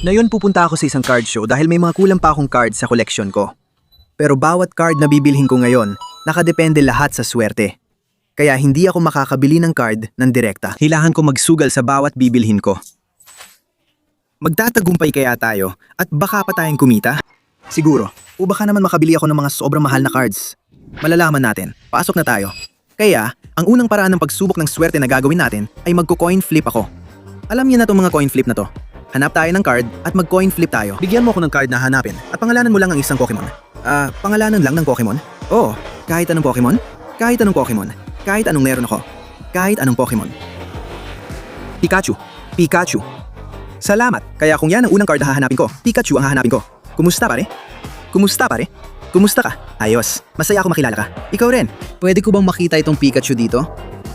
Ngayon pupunta ako sa isang card show dahil may mga kulang pa akong cards sa collection ko. Pero bawat card na bibilhin ko ngayon, nakadepende lahat sa swerte. Kaya hindi ako makakabili ng card ng direkta. Kailangan ko magsugal sa bawat bibilhin ko. Magtatagumpay kaya tayo at baka pa tayong kumita? Siguro. O baka naman makabili ako ng mga sobrang mahal na cards. Malalaman natin. Pasok na tayo. Kaya, ang unang paraan ng pagsubok ng swerte na gagawin natin ay magko-coin flip ako. Alam niyo na itong mga coin flip na to. Hanap tayo ng card at mag-coin flip tayo. Bigyan mo ako ng card na hanapin at pangalanan mo lang ang isang Pokemon. Pangalanan lang ng Pokemon? Oo, kahit anong Pokemon? Kahit anong Pokemon. Kahit anong meron ako. Kahit anong Pokemon. Pikachu. Pikachu. Salamat. Kaya kung yan ang unang card na hahanapin ko, Pikachu ang hahanapin ko. Kumusta pare? Kumusta pare? Kumusta ka? Ayos. Masaya ako makilala ka. Ikaw rin. Pwede ko bang makita itong Pikachu dito?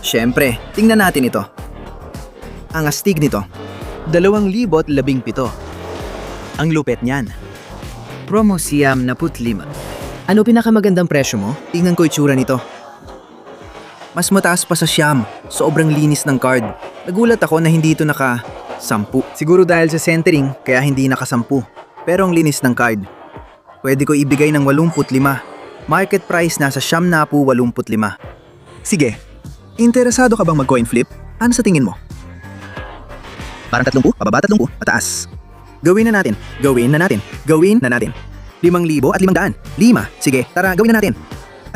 Siyempre. Tingnan natin ito. Ang astig nito. 2,017. Ang lupet niyan. Promo siyam na putlima. Ano pinakamagandang presyo mo? Tingnan ko itsura nito. Mas mataas pa sa siyam. Sobrang linis ng card. Nagulat ako na hindi ito naka-10. Siguro dahil sa centering, kaya hindi naka-10. Pero ang linis ng card. Pwede ko ibigay ng 85. Market price nasa 85. Sige. Interesado ka bang mag-coin flip? Ano sa tingin mo? Parang 30, pababa 30, pataas. Gawin na natin. Gawin na natin. Gawin na natin. 5,000 at 500. 5. Sige, tara, gawin na natin.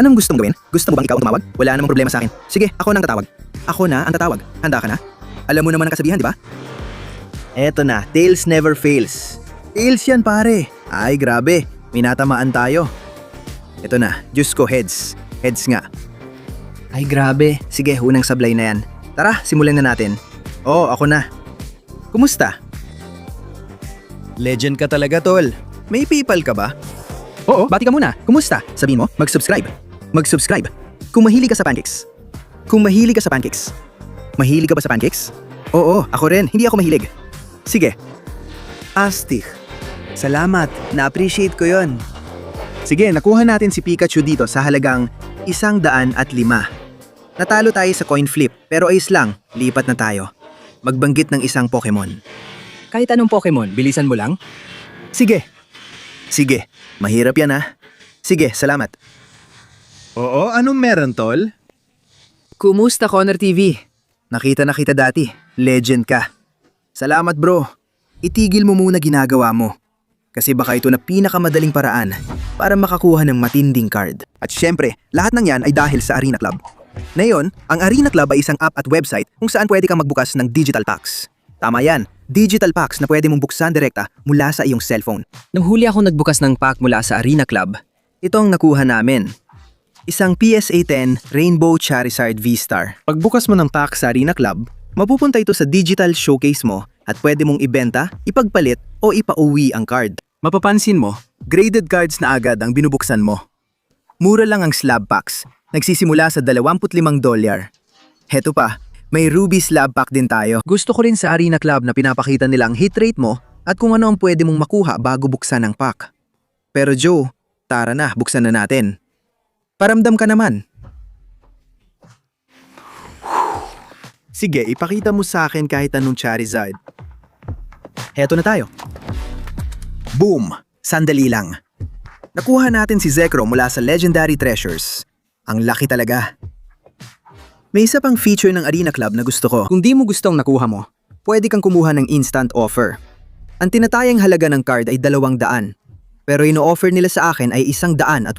Anong gustong gawin? Gusto mo bang ikaw ang tumawag? Wala namang problema sa akin. Sige, ako na ang tatawag. Ako na ang tatawag. Handa ka na? Alam mo naman ang kasabihan, di ba? Eto na, tails never fails. Tails yan pare. Ay, grabe. Minatamaan tayo. Eto na, Diyos ko, heads. Heads nga. Ay, grabe. Sige, unang sablay na yan. Tara, simulan na natin. Oo, ako na. Kumusta? Legend ka talaga, tol. May PayPal ka ba? Oo, bati ka muna. Kumusta? Sabihin mo, mag-subscribe. Mag-subscribe. Kung mahilig ka sa pancakes. Kung mahilig ka sa pancakes. Mahilig ka ba sa pancakes? Oo, ako rin. Hindi ako mahilig. Sige. Astig. Salamat. Na-appreciate ko yon. Sige, nakuha natin si Pikachu dito sa halagang 105. Natalo tayo sa coin flip, pero ayos lang. Lipat na tayo. Magbanggit ng isang Pokemon. Kahit anong Pokemon, bilisan mo lang. Sige. Sige. Mahirap yan ha. Sige, salamat. Oo, anong meron, tol? Kumusta, Connor TV? Nakita na kita dati. Legend ka. Salamat bro. Itigil mo muna ginagawa mo. Kasi baka ito na pinakamadaling paraan para makakuha ng matinding card. At syempre, lahat ng yan ay dahil sa Arena Club. Ngayon, ang Arena Club ay isang app at website kung saan pwede kang magbukas ng digital packs. Tama yan, digital packs na pwede mong buksan direkta mula sa iyong cellphone. Nung huli ako nagbukas ng pack mula sa Arena Club, Ito ang nakuha namin. Isang PSA 10 Rainbow Charizard V-Star. Pagbukas mo ng pack sa Arena Club, mapupunta ito sa digital showcase mo at pwede mong ibenta, ipagpalit o ipauwi ang card. Mapapansin mo, graded cards na agad ang binubuksan mo. Mura lang ang slab packs. Nagsisimula sa $25. Heto pa, may Ruby slab pack din tayo. Gusto ko rin sa Arena Club na pinapakita nila ang hit rate mo at kung ano ang pwede mong makuha bago buksan ang pack. Pero Joe, tara na, buksan na natin. Paramdam ka naman. Sige, ipakita mo sa akin kahit anong Charizard. Heto na tayo. Boom! Sandali lang. Nakuha natin si Zekrom mula sa Legendary Treasures. Ang laki talaga. May isa pang feature ng Arena Club na gusto ko. Kung di mo gustong nakuha mo, pwede kang kumuha ng instant offer. Ang tinatayang halaga ng card ay 200. Pero ino-offer nila sa akin ay 180.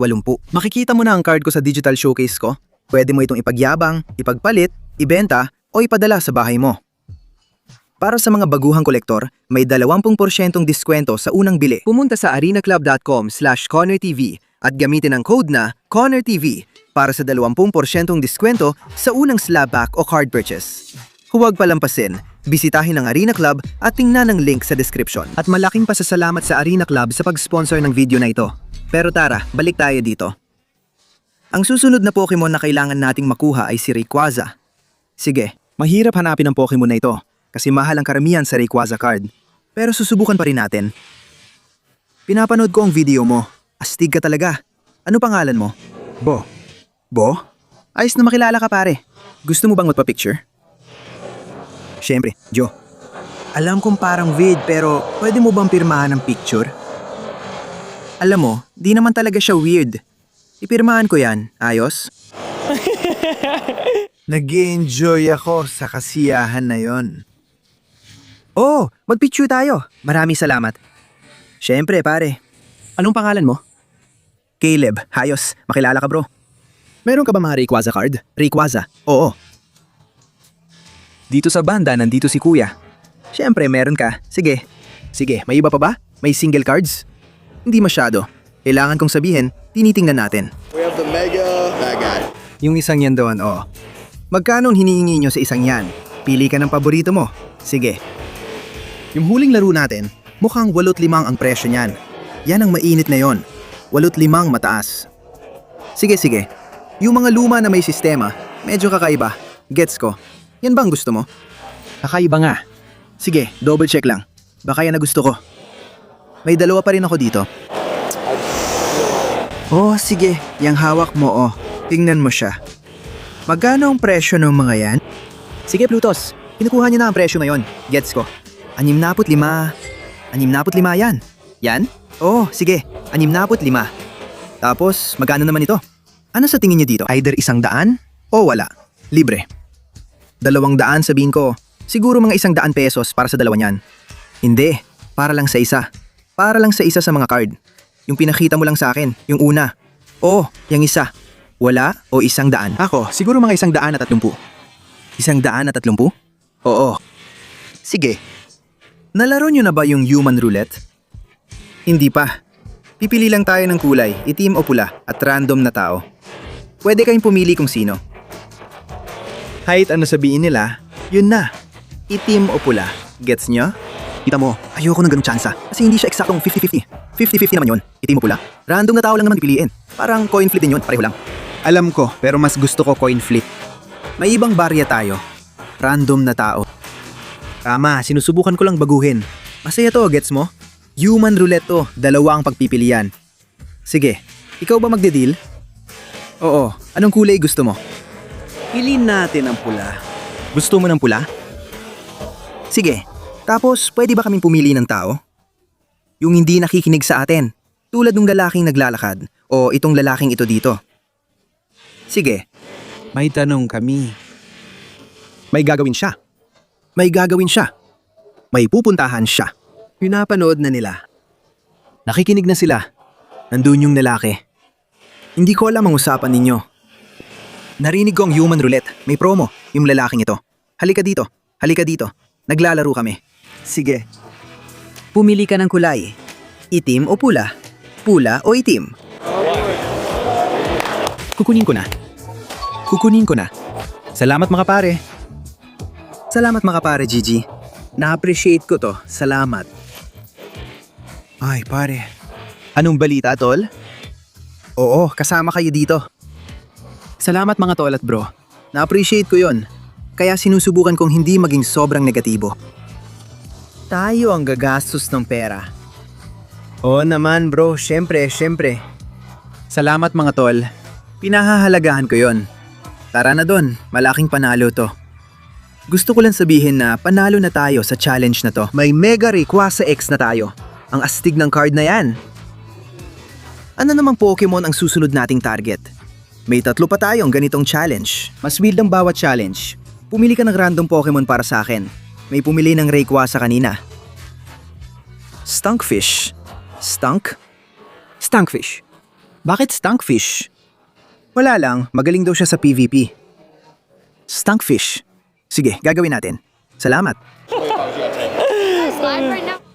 Makikita mo na ang card ko sa digital showcase ko. Pwede mo itong ipagyabang, ipagpalit, ibenta, o ipadala sa bahay mo. Para sa mga baguhang kolektor, may 20% diskwento sa unang bili. Pumunta sa arenaclub.com/ConnorTV at gamitin ang code na ConnorTV para sa 20% diskwento sa unang slab pack o card purchase. Huwag palampasin, bisitahin ang Arena Club at tingnan ang link sa description. At malaking pasasalamat sa Arena Club sa pag-sponsor ng video na ito. Pero tara, balik tayo dito. Ang susunod na Pokemon na kailangan nating makuha ay si Rayquaza. Sige, mahirap hanapin ang Pokemon na ito kasi mahal ang karamihan sa Rayquaza card. Pero susubukan pa rin natin. Pinapanood ko ang video mo. Astig ka talaga. Ano pangalan mo? Bo. Bo? Ayos na makilala ka pare. Gusto mo bang magpa-picture? Siyempre, Joe. Alam kong parang vid pero pwede mo bang pirmahan ng picture? Alam mo, di naman talaga siya weird. Ipirmahan ko yan, ayos? Nag-enjoy ako sa kasiyahan na yon. Oh, magpicture tayo. Maraming salamat. Siyempre, pare. Anong pangalan mo? Caleb, hayos. Makilala ka, bro. Meron ka ba mga Rayquaza card? Rayquaza? Oo. Dito sa banda, nandito si kuya. Siyempre, meron ka. Sige. Sige, may iba pa ba? May single cards? Hindi masyado. Kailangan kong sabihin, tinitingnan natin. We have the mega bad guy. Yung isang yan doon, oo. Magkano ang hinihingi nyo sa isang yan? Pili ka ng paborito mo. Sige. Yung huling laro natin, mukhang 8.5 ang presyo niyan. Yan ang mainit na yon. 8.5 mataas. Sige, sige. Yung mga luma na may sistema, medyo kakaiba. Gets ko. Yan bang gusto mo? Kakaiba nga. Sige, double check lang. Baka yan na gusto ko. May dalawa pa rin ako dito. Oh, sige. Yang hawak mo, oh. Tingnan mo siya. Magkano ang presyo ng mga yan? Sige, Plutos. Kinukuha niyo na ang presyo ngayon. Gets ko. 65. 65 yan. Yan? Oh, sige. 65. Tapos, magkano naman ito? Ano sa tingin niyo dito? Either 100 o wala. Libre. 200 sabihin ko. Siguro mga 100 pesos para sa dalawa niyan. Hindi. Para lang sa isa. Para lang sa isa sa mga card. Yung pinakita mo lang sa akin. Yung una. Oo, yung isa. Wala o 100? Ako, siguro mga 130. 130? Oo. Sige. Nalaro nyo na ba yung human roulette? Hindi pa. Pipili lang tayo ng kulay, itim o pula, at random na tao. Pwede kayong pumili kung sino. Kahit ano sabihin nila, yun na. Itim o pula. Gets nyo? Kita mo, ayoko ng ganung tsansa. Kasi hindi siya eksaktong 50-50. 50-50 naman yun. Itim o pula. Random na tao lang naman pipiliin. Parang coin flip din yun, pareho lang. Alam ko, pero mas gusto ko coin flip. May ibang barya tayo. Random na tao. Tama, sinusubukan ko lang baguhin. Masaya to, gets mo? Human roulette to, 2 ang pagpipilian. Sige, ikaw ba magde-deal? Oo, anong kulay gusto mo? Piliin natin ang pula. Gusto mo ng pula? Sige, tapos pwede ba kaming pumili ng tao? Yung hindi nakikinig sa atin, tulad ng lalaking naglalakad o itong lalaking ito dito. Sige, may tanong kami. May gagawin siya. May gagawin siya. May pupuntahan siya. Pinapanood na nila. Nakikinig na sila. Nandun yung lalaki. Hindi ko alam ang usapan ninyo. Narinig ko ang human roulette. May promo, yung lalaking ito. Halika dito. Halika dito. Naglalaro kami. Sige. Pumili ka ng kulay. Itim o pula? Pula o itim? Kukunin ko na. Kukunin ko na. Salamat mga pare. Salamat mga pare, Gigi. Na-appreciate ko to. Salamat. Ay, pare. Anong balita, tol? Oo, kasama kayo dito. Salamat mga tol at bro. Na-appreciate ko yon. Kaya sinusubukan kong hindi maging sobrang negatibo. Tayo ang gagastos ng pera. Oo naman bro, syempre. Salamat mga tol. Pinahahalagahan ko yon. Tara na dun, malaking panalo to. Gusto ko lang sabihin na panalo na tayo sa challenge na to. May Mega Rayquaza X na tayo. Ang astig ng card na yan. Ano namang Pokemon ang susunod nating target? May 3 pa tayong ganitong challenge. Mas wild ang bawat challenge. Pumili ka ng random Pokemon para sa akin. May pumili ng Rayquaza kanina. Stunkfish. Stunk? Stunkfish. Bakit Stunkfish? Wala lang, magaling daw siya sa PvP. Stunkfish. Sige, gagawin natin. Salamat.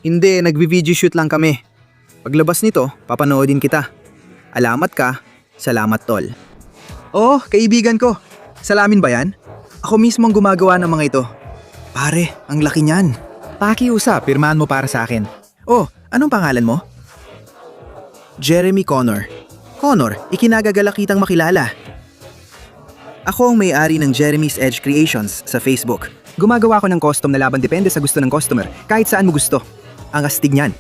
Hindi, nagvi-video shoot lang kami. Paglabas nito, papanoodin kita. Alamat ka, salamat tol. Oh, kaibigan ko. Salamin ba yan? Ako mismo ang gumagawa ng mga ito. Pare, ang laki niyan. Pakiusap, pirmahan mo para sa akin. Oh, anong pangalan mo? Jeremy Connor. Connor, ikinagagalak kitang makilala. Ako ang may-ari ng Jeremy's Edge Creations sa Facebook. Gumagawa ko ng custom na laban depende sa gusto ng customer, kahit saan mo gusto. Ang astig niyan.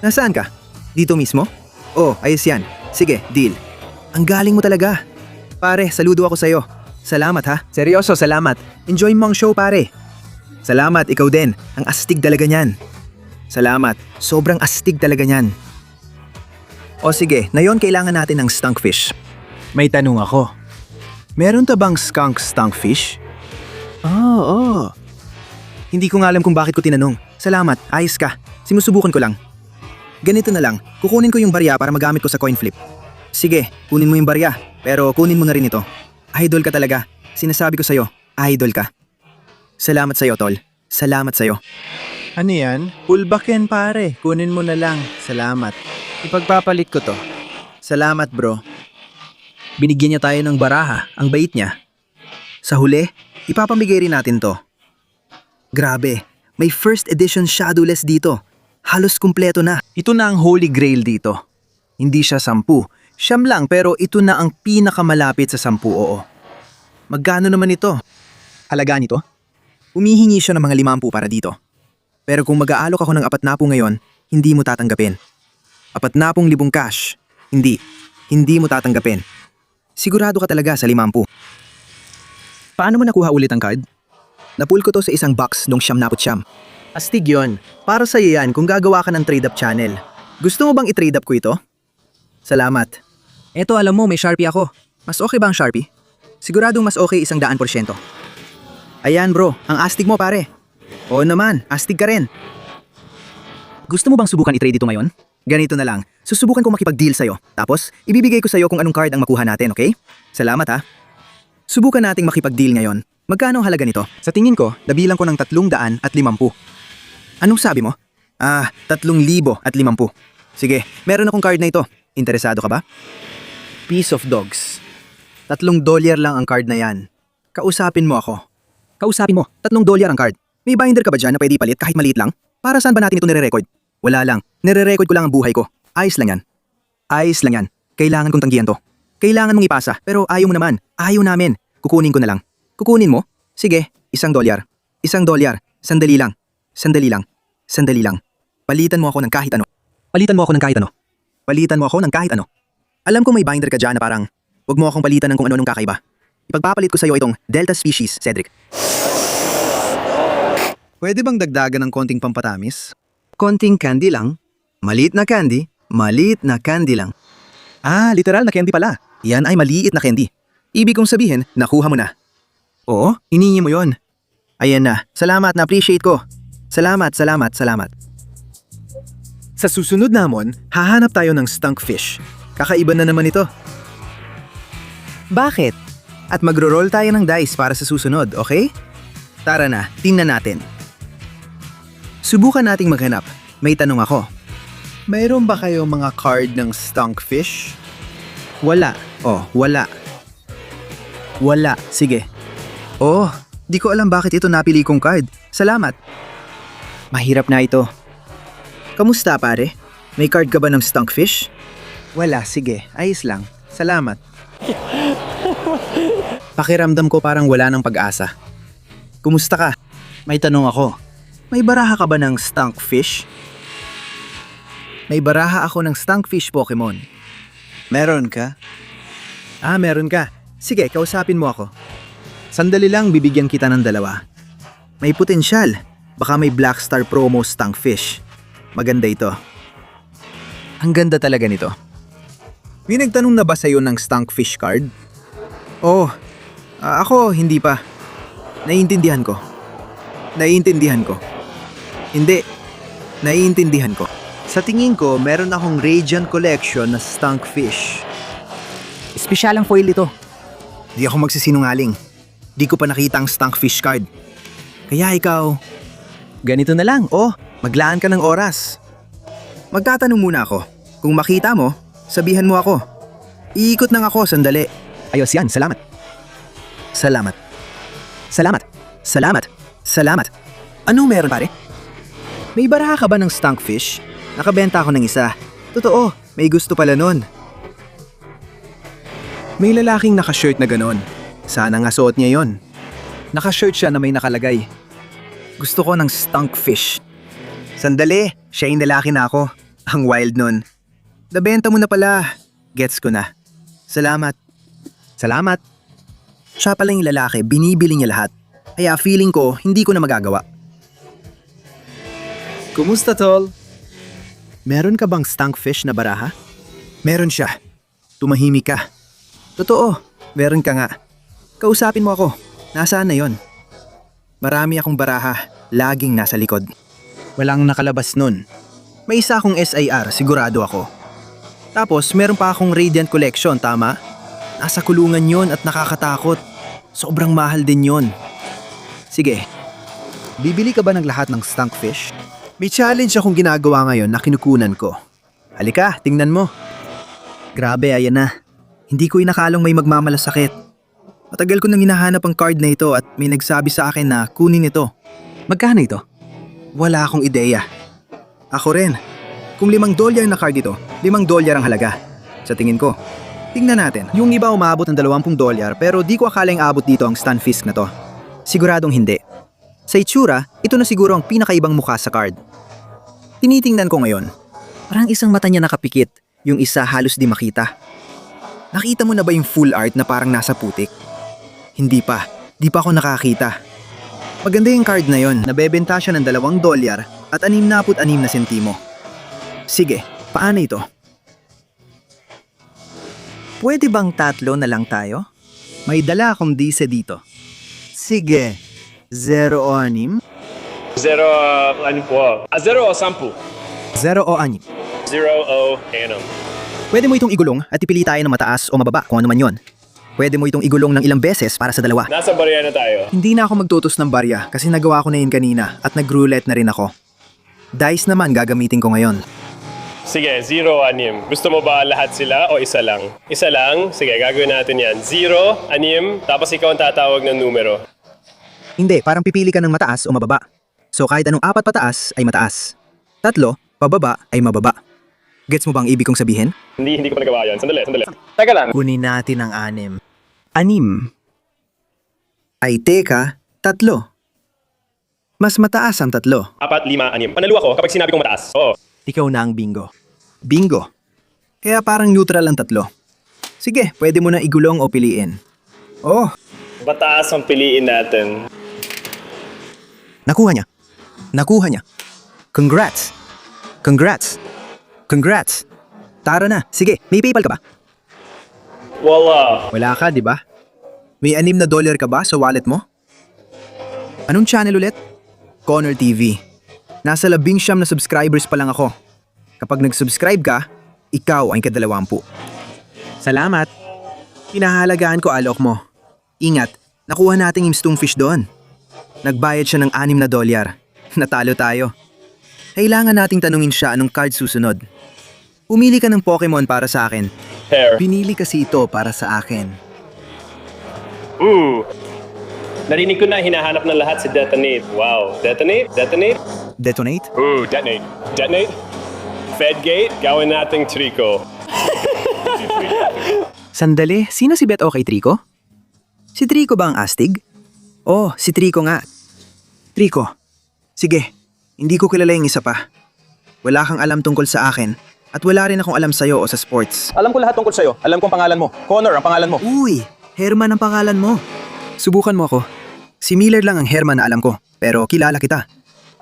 Nasaan ka? Dito mismo? Oh, ayos yan. Sige, deal. Ang galing mo talaga. Pare, saludo ako sa'yo. Salamat ha. Seryoso, salamat. Enjoy mo ang show pare. Salamat, ikaw din. Ang astig talaga niyan. Salamat, sobrang astig talaga niyan. O sige, ngayon kailangan natin ng skunkfish. May tanong ako. Meron ta bang skunkfish? Oo. Hindi ko nga alam kung bakit ko tinanong. Salamat, ayos ka. Sinusubukan ko lang. Ganito na lang, kukunin ko yung barya para magamit ko sa coin flip. Sige, kunin mo yung barya, pero kunin mo na rin ito. Idol ka talaga. Sinasabi ko sa'yo, idol ka. Salamat sa'yo, tol. Salamat sa'yo. Ano yan? Pulbaken pare, kunin mo na lang. Salamat. Ipagpapalit ko to. Salamat, bro. Binigyan niya tayo ng baraha, ang bait niya. Sa huli, ipapamigay rin natin to. Grabe, may first edition Shadowless dito. Halos kumpleto na. Ito na ang holy grail dito. Hindi siya 10. Siyam lang pero ito na ang pinakamalapit sa 10, oo. Magkano naman ito? Halaga nito? Humihingi siya ng mga 50 para dito. Pero kung mag-aalok ako ng 40 ngayon, hindi mo tatanggapin. 40,000 cash. Hindi mo tatanggapin. Sigurado ka talaga sa 50. Paano mo nakuha ulit ang card? Napul ko to sa isang box nung 99. Astig yon. Para sa'yo yan kung gagawa ka ng trade-up channel. Gusto mo bang i-trade up ko ito? Salamat. Eto alam mo, may Sharpie ako. Mas okay ba ang Sharpie? Siguradong mas okay 100%. Ayan bro, ang astig mo pare. Oo naman, astig ka rin. Gusto mo bang subukan i-trade ito ngayon? Ganito na lang, susubukan ko makipag-deal sa'yo. Tapos, ibibigay ko sa'yo kung anong card ang makuha natin, okay? Salamat ha. Subukan nating makipag-deal ngayon. Magkano ang halaga nito? Sa tingin ko, nabilang ko ng 350. Anong sabi mo? 3,050. Sige, meron akong card na ito. Interesado ka ba? Piece of dogs. $3 lang ang card na yan. Kausapin mo ako. Kausapin mo, $3 ang card. May binder ka ba dyan na pwede ipalit kahit maliit lang? Para saan ba natin ito nire-record? Wala lang, nire-record ko lang ang buhay ko. Ayos lang yan. Ayos lang yan. Kailangan kong tanggihan to. Kailangan mong ipasa, pero ayaw mo naman. Ayaw namin. Kukunin ko na lang. Kukunin mo? Sige, $1. $1. Sandali lang. Sandali lang. Sandali lang. Palitan mo ako ng kahit ano. Palitan mo ako ng kahit ano. Palitan mo ako ng kahit ano. Alam ko may binder ka dyan na parang, wag mo akong palitan ng kung ano nung kakaiba. Ipagpapalit ko sa'yo itong Delta species, Cedric. Pwede bang dagdagan ng konting pampatamis? Konting candy lang. Maliit na candy. Maliit na candy lang. Literal na candy pala. Yan ay maliit na candy. Ibig kong sabihin, nakuha mo na. Oo, hiningi mo yon. Ayan na. Salamat, na-appreciate ko. Salamat. Sa susunod namon, hahanap tayo ng skunkfish. Kakaiba na naman ito. Bakit? At magro-roll tayo ng dice para sa susunod, okay? Tara na, tingnan natin. Subukan nating maghanap. May tanong ako. Mayroon ba kayo mga card ng skunkfish? Wala. Wala. Wala. Sige. Di ko alam bakit ito napili kong card. Salamat. Mahirap na ito. Kamusta pare? May card ka ba ng skunkfish? Wala, sige. Ayos lang. Salamat. Pakiramdam ko parang wala ng pag-asa. Kumusta ka? May tanong ako. May baraha ka ba ng skunkfish? May baraha ako ng skunkfish Pokemon. Meron ka? Meron ka. Sige, kausapin mo ako. Sandali lang, bibigyan kita ng 2. May potensyal. Baka may Black Star promo skunkfish. Maganda ito. Ang ganda talaga nito. May nagtanong na ba sa'yo ng skunkfish card? Ako hindi pa. Naiintindihan ko. Hindi. Naiintindihan ko. Sa tingin ko, meron akong Radiant Collection na skunkfish. Espesyal ang foil ito. Di ako magsisinungaling. Di ko pa nakita ang skunkfish card. Kaya ikaw... Ganito na lang, maglaan ka ng oras. Magtatanong muna ako. Kung makita mo, sabihan mo ako. Iikot lang ako, sandali. Ayos yan, salamat. Salamat. Anong meron pare? May baraha ka ba ng skunkfish? Nakabenta ako ng isa. Totoo, may gusto pala nun. May lalaking nakashirt na ganon. Sana nga suot niya yon. Nakashirt siya na may nakalagay. Gusto ko ng skunkfish. Sandali, siya yung lalaki na ako. Ang wild nun. Nabenta mo na pala. Gets ko na. Salamat. Siya pala yung lalaki, binibili niya lahat. Kaya feeling ko, hindi ko na magagawa. Kumusta, tol? Meron ka bang stankfish na baraha? Meron siya. Tumahimik ka. Totoo, meron ka nga. Kausapin mo ako. Nasaan na yon? Marami akong baraha. Laging nasa likod. Walang nakalabas nun. May isa akong SIR, sigurado ako. Tapos, meron pa akong Radiant Collection, tama? Nasa kulungan yon at nakakatakot. Sobrang mahal din yon. Sige, Bibili ka ba ng lahat ng stankfish? may challenge akong ginagawa ngayon na kinukunan ko. Halika, tingnan mo. Grabe, ayan na. Hindi ko inakalong may magmamalasakit. Matagal ko nang hinahanap ang card na ito at may nagsabi sa akin na kunin ito. Magkano ito? Wala akong ideya. Ako rin. Kung $5 na card ito, $5 ang halaga. Sa tingin ko. Tingnan natin. Yung iba umabot ng $20 pero di ko akalang abot dito ang Stunfisk na to. Siguradong hindi. Sa itsura, ito na siguro ang pinakaibang mukha sa card. Tinitingnan ko ngayon. Parang isang mata niya nakapikit, yung isa halos di makita. Nakita mo na ba yung full art na parang nasa putik? Hindi pa. Di pa ako nakakita. Maganda yung card na yon. Nabebenta siya ng $2 at 66 na sentimo. Sige, paano ito? Pwede bang 3 na lang tayo? May dala akong dise dito. Sige. 0 o 6? 0 ano po? 0 o 10. 0 o 6. 0 o 6. Pwede mo itong igulong at ipili tayo ng mataas o mababa kung ano man yon. Pwede mo itong igulong ng ilang beses para sa dalawa. Nasa barya na tayo. Hindi na ako magtutos ng barya kasi nagawa ko na yun kanina at nag-roulette na rin ako. Dice naman gagamitin ko ngayon. Sige, 0 6. Gusto mo ba lahat sila o isa lang? Isa lang? Sige, gagawin natin yan. 0, 6, tapos ikaw ang tatawag ng numero. Hindi, parang pipili ka ng mataas o mababa. So kahit anong 4 pataas ay mataas. 3 pababa ay mababa. Gets mo bang ibig kong sabihin? Hindi ko pa nagawa yan. Sandali. Teka lang. Kunin natin ang 6. 6. Ay teka, 3. Mas mataas ang 3. 4, 5, 6. Panalo ako kapag sinabi kong mataas. Oo. Ikaw na ang bingo. Bingo. Kaya parang neutral ang 3. Sige, pwede mo na igulong o piliin. Oh, Mataas ang piliin natin. nakuha niya. Nakuha niya. Congrats. Congrats. Congrats. Tara na. Sige, may PayPal ka ba? Wala. Wala ka, di ba? May $6 ka ba sa wallet mo? Anong channel ulit? Connor TV. Nasa 19 na subscribers pa lang ako. Kapag nag-subscribe ka, ikaw ang ika-20. Salamat. Pinahalagaan ko alok mo. Ingat, nakuha natin yung Stunfish doon. Nagbayad siya ng $6. Natalo tayo. Kailangan nating tanungin siya anong card susunod. Pumili ka ng Pokemon para sa akin. Hair. Pinili kasi ito para sa akin. Narinig ko na hinahanap ng lahat si Detonate. Wow. Detonate? Detonate? Detonate? Detonate. Detonate? Fedgate? Gawin nating Trico. Sandali, sino si Bet o kay Trico? Si Trico ba ang astig? Oh, si Trico nga. Trico. Sige, hindi ko kilala yung isa pa. Wala kang alam tungkol sa akin at wala rin akong alam sa'yo o sa sports. Alam ko lahat tungkol sa'yo. Alam ko ang pangalan mo. Connor ang pangalan mo. Uy, Herman ang pangalan mo. Subukan mo ako. Si Miller lang ang Herman na alam ko, pero kilala kita.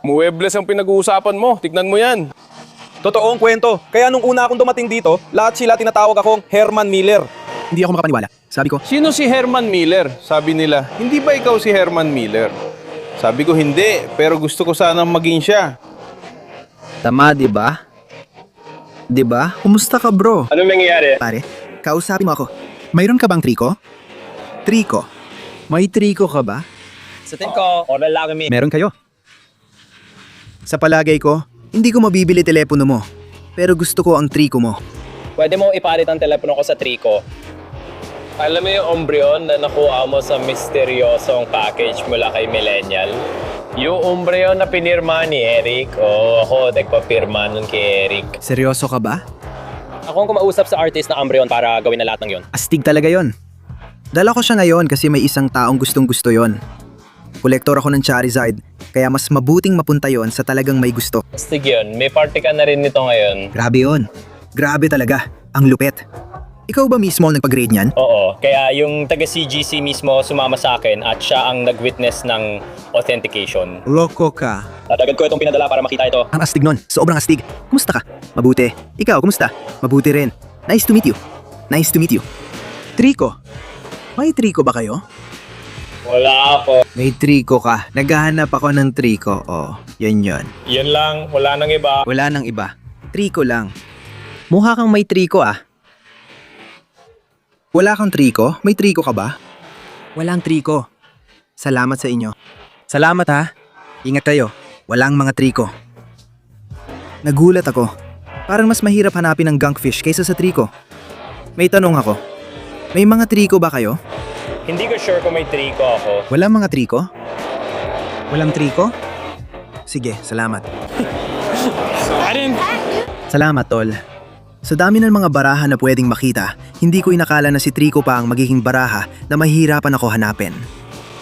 Muebles ang pinag-uusapan mo. Tignan mo yan. Totoong kwento. Kaya nung una akong dumating dito, lahat sila tinatawag akong Herman Miller. Hindi ako makapaniwala. Sabi ko, Sino si Herman Miller? Sabi nila, hindi ba ikaw si Herman Miller? Sabi ko hindi, pero gusto ko sanang maging siya. Tama, di ba? di ba? Kumusta ka bro? Anong nangyayari? Pare, kausapin mo ako. Mayroon ka bang Trico? Trico? May Trico ka ba? Sa tingin ko, oral lang kami. Meron kayo. Sa palagay ko, hindi ko mabibili telepono mo. Pero gusto ko ang Trico mo. Pwede mo ipalit ang telepono ko sa Trico. Alam mo yung Umbreon na nakuha mo sa misteryosong package mula kay Millennial? Yung Umbreon na pinirma ni Eric. Ako nagpapirma nun kay Eric. Seryoso ka ba? Ako ang kumausap sa artist na Umbreon para gawin na lahat ng yon. Astig talaga yon. Dala ko siya ngayon kasi may isang taong gustong gusto yon. Kolektor ako ng Charizard, kaya mas mabuting mapunta yon sa talagang may gusto. Astig yun. May party ka na rin nito ngayon. Grabe yon. Grabe talaga. Ang lupet. Ikaw ba mismo ang nagpag-grade niyan? Oo, kaya yung taga-CGC mismo sumama sa akin at siya ang nag-witness ng authentication. Loko ka. At agad ko itong pinadala para makita ito. Ang astig nun. Sobrang astig. Kumusta ka? Mabuti. Ikaw, kumusta? Mabuti rin. Nice to meet you. Nice to meet you. Triko. May triko ba kayo? Wala ako. May triko ka. Naghahanap ako ng triko. Oh, yun. Yun lang, wala nang iba. Wala nang iba. Triko lang. Mukha kang may triko ah. Wala kang triko? May triko ka ba? Walang triko. Salamat sa inyo. Salamat ha. Ingat kayo. Walang mga triko. Nagulat ako. Parang mas mahirap hanapin ang gunkfish kaysa sa triko. May tanong ako. May mga triko ba kayo? Hindi ko sure kung may triko ako. Walang mga triko? Walang triko? Sige, salamat. Salamat, tol. Sa dami ng mga baraha na pwedeng makita, hindi ko inakala na si Trico pa ang magiging baraha na mahihirapan ako hanapin.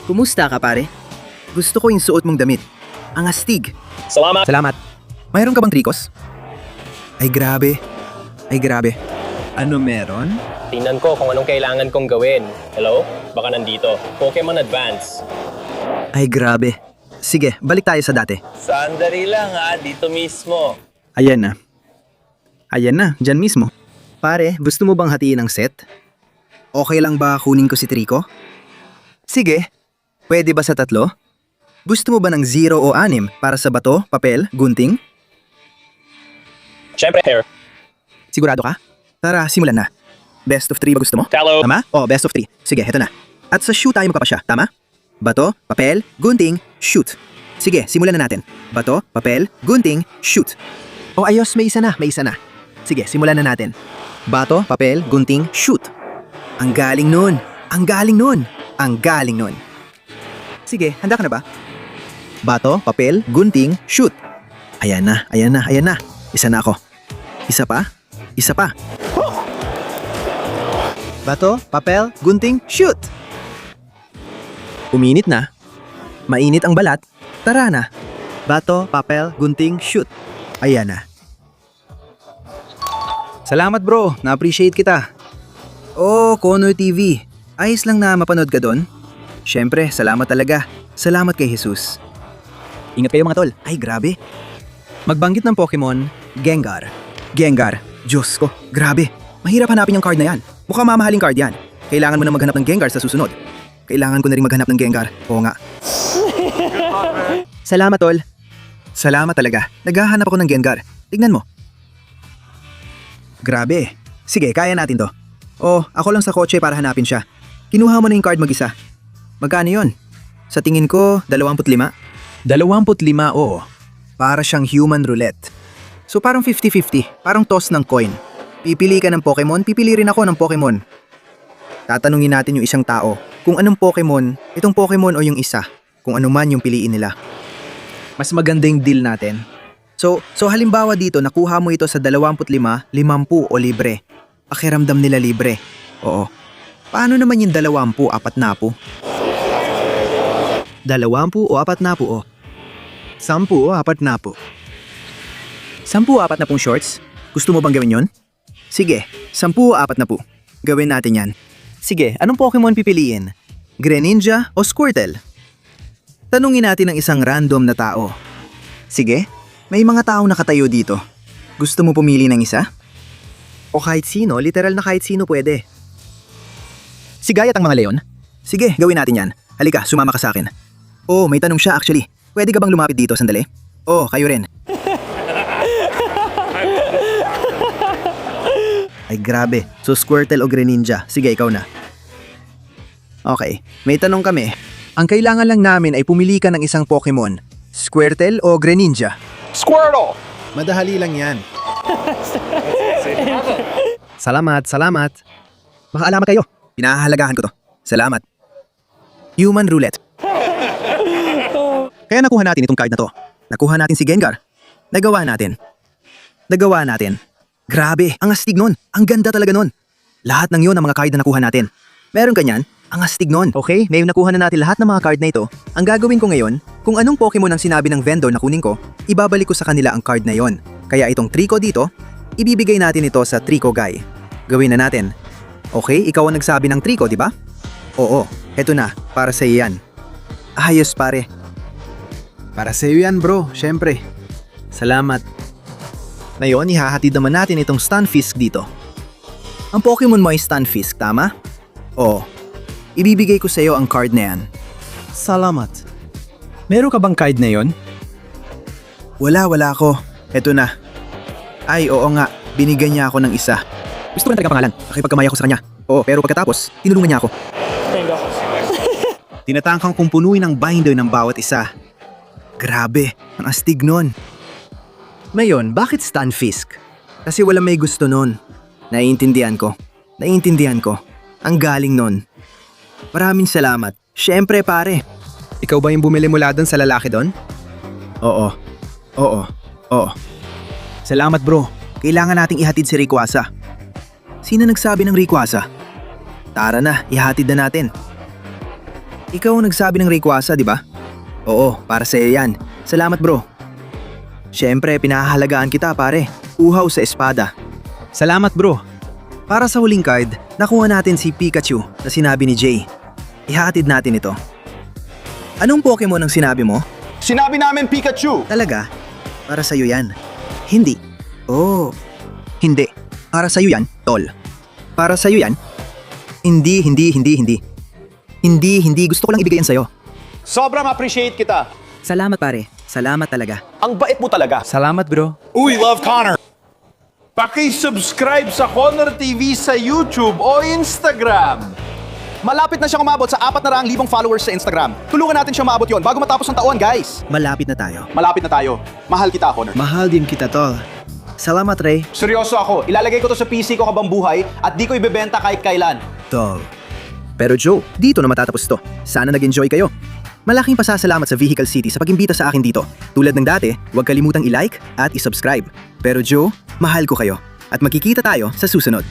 Kumusta ka, pare? Gusto ko yung suot mong damit. Ang astig. Salamat! Salamat. Mayroon ka bang trikos? Ay grabe. Ay grabe. Ano meron? Tingnan ko kung anong kailangan kong gawin. Hello? Baka nandito. Pokemon Advance. Ay grabe. Sige, balik tayo sa dati. Sandali lang ha, dito mismo. Ayan na. Ayan na, dyan mismo. Pare, gusto mo bang hatiin ang set? Okay lang ba kunin ko si Trico? Sige. Pwede ba sa 3? Gusto mo ba ng 0 o 6 para sa bato, papel, gunting? Siyempre, hair. Sigurado ka? Tara, simulan na. Best of 3 ba gusto mo? Hello? Tama? Oh, best of 3. Sige, heto na. At sa shoot tayo magpapasya, tama? Bato, papel, gunting, shoot. Sige, simulan na natin. Bato, papel, gunting, shoot. Oh, ayos, may isa na. Sige, simulan na natin. Bato, papel, gunting, shoot. Ang galing nun. Ang galing nun. Sige, handa ka na ba? Bato, papel, gunting, shoot. Ayan na. Isa na ako. Isa pa. Bato, papel, gunting, shoot. Uminit na. Mainit ang balat. Tara na. Bato, papel, gunting, shoot. Ayan na. Salamat bro, na-appreciate kita. Oh, Connor TV. Ayos lang na mapanood ka doon. Siyempre, salamat talaga. Salamat kay Jesus. Ingat kayo mga tol. Ay, grabe. Magbanggit ng Pokemon, Gengar. Diyos ko, grabe. Mahirap hanapin yung card na yan. Mukhang mamahaling card yan. Kailangan mo na maghanap ng Gengar sa susunod. Kailangan ko na rin maghanap ng Gengar. Oo nga. Salamat tol. Salamat talaga. Naghahanap ako ng Gengar. Tignan mo. Grabe. Sige, kaya natin to. Oh, ako lang sa kotse para hanapin siya. Kinuha mo na yung card mag-isa. Magkano yun? Sa tingin ko, 25. 25, oo. Para siyang human roulette. So parang 50-50. Parang toss ng coin. Pipili ka ng Pokemon, pipili rin ako ng Pokemon. Tatanungin natin yung isang tao kung anong Pokemon, itong Pokemon o yung isa. Kung ano man yung piliin nila. Mas maganda yung deal natin. So halimbawa dito, nakuha mo ito sa 25, 50 o libre. Pakiramdam nila libre. Oo. Paano naman yung 20, 40? 20 o 40 o? 10 o 40? 10 o 40 shorts? Gusto mo bang gawin yon? Sige, 10 o 40. Gawin natin yan. Sige, anong Pokemon pipiliin? Greninja o Squirtle? Tanungin natin ang isang random na tao. Sige, may mga taong nakatayo dito. Gusto mo pumili ng isa? O kahit sino, literal na kahit sino pwede. Sigayat ang mga leon? Sige, gawin natin yan. Halika, sumama ka sa akin. Oh, may tanong siya actually. Pwede ka bang lumapit dito sandali? Oh, kayo rin. Ay grabe, so Squirtle o Greninja? Sige, ikaw na. Okay, may tanong kami. Ang kailangan lang namin ay pumili ka ng isang Pokemon. Squirtle o Greninja? Squirtle! Madahali lang yan. Salamat. Makaalama kayo. Pinahahalagahan ko to. Salamat. Human roulette. Kaya nakuha natin itong card na to. Nakuha natin si Gengar. Nagawa natin. Grabe, ang astig nun. Ang ganda talaga nun. Lahat ng yun ang mga card na nakuha natin. Meron kanyan, ang astig nun. Okay, ngayong nakuha na natin lahat ng mga card na ito, ang gagawin ko ngayon, kung anong Pokemon ang sinabi ng vendor na kunin ko, ibabalik ko sa kanila ang card na yon. Kaya itong Trico dito, ibibigay natin ito sa Trico Guy. Gawin na natin. Okay, ikaw ang nagsabi ng triko, di ba? Oo, eto na, para sa yan. Ayos pare. Para sa'yo yan bro, syempre. Salamat. Ngayon, ihahatid naman natin itong Stunfisk dito. Ang Pokemon mo ay Stunfisk, tama? Oo. Ibibigay ko sa iyo ang card na yan. Salamat. Meron ka bang card na yon? Wala ako. Eto na. Ay, oo nga. Binigyan niya ako ng isa. Gusto ko lang talaga pangalan. Nakipagkamay ako sa kanya. Oo, pero pagkatapos, tinulungan niya ako. Tinatangkang kong punuin ang binder ng bawat isa. Grabe, ang astig nun. Ngayon, bakit Stunfisk? Kasi wala may gusto nun. Naiintindihan ko. Ang galing nun. Maraming salamat. Siyempre pare. Ikaw ba yung bumili mula doon sa lalaki doon? Oo. Salamat bro. Kailangan nating ihatid si Rayquaza. Sino nagsabi ng Rayquaza? Tara na, ihatid na natin. Ikaw ang nagsabi ng Rayquaza, di ba? Oo, para sa iyo yan. Salamat bro. Siyempre, pinahahalagaan kita pare. Uhaw sa espada. Salamat bro. Para sa huling card, nakuha natin si Pikachu na sinabi ni Jay. Ihatid natin ito. Anong Pokemon ang sinabi mo? Sinabi namin Pikachu! Talaga? Para sa'yo yan. Hindi. Oh. Hindi. Para sa'yo yan, tol. Para sa'yo yan. Hindi. Hindi. Gusto ko lang ibigay yan sa'yo. Sobrang appreciate kita. Salamat pare. Salamat talaga. Ang bait mo talaga. Salamat bro. We love Connor. Paki-subscribe sa Connor TV sa YouTube o Instagram. Malapit na siyang umabot sa 400,000 followers sa Instagram. Tulungan natin siyang maabot yon bago matapos ang taon, guys. Malapit na tayo. Malapit na tayo. Mahal kita, Connor. Mahal din kita, tol. Salamat, Ray. Seryoso ako. Ilalagay ko to sa PC ko habang buhay at di ko ibebenta kahit kailan. Tol. Pero Joe, dito na matatapos to. Sana nag-enjoy kayo. Malaking pasasalamat sa Vehicle City sa pag-imbita sa akin dito. Tulad ng dati, huwag kalimutang i-like at i-subscribe. Pero Joe, mahal ko kayo. At magkikita tayo sa susunod.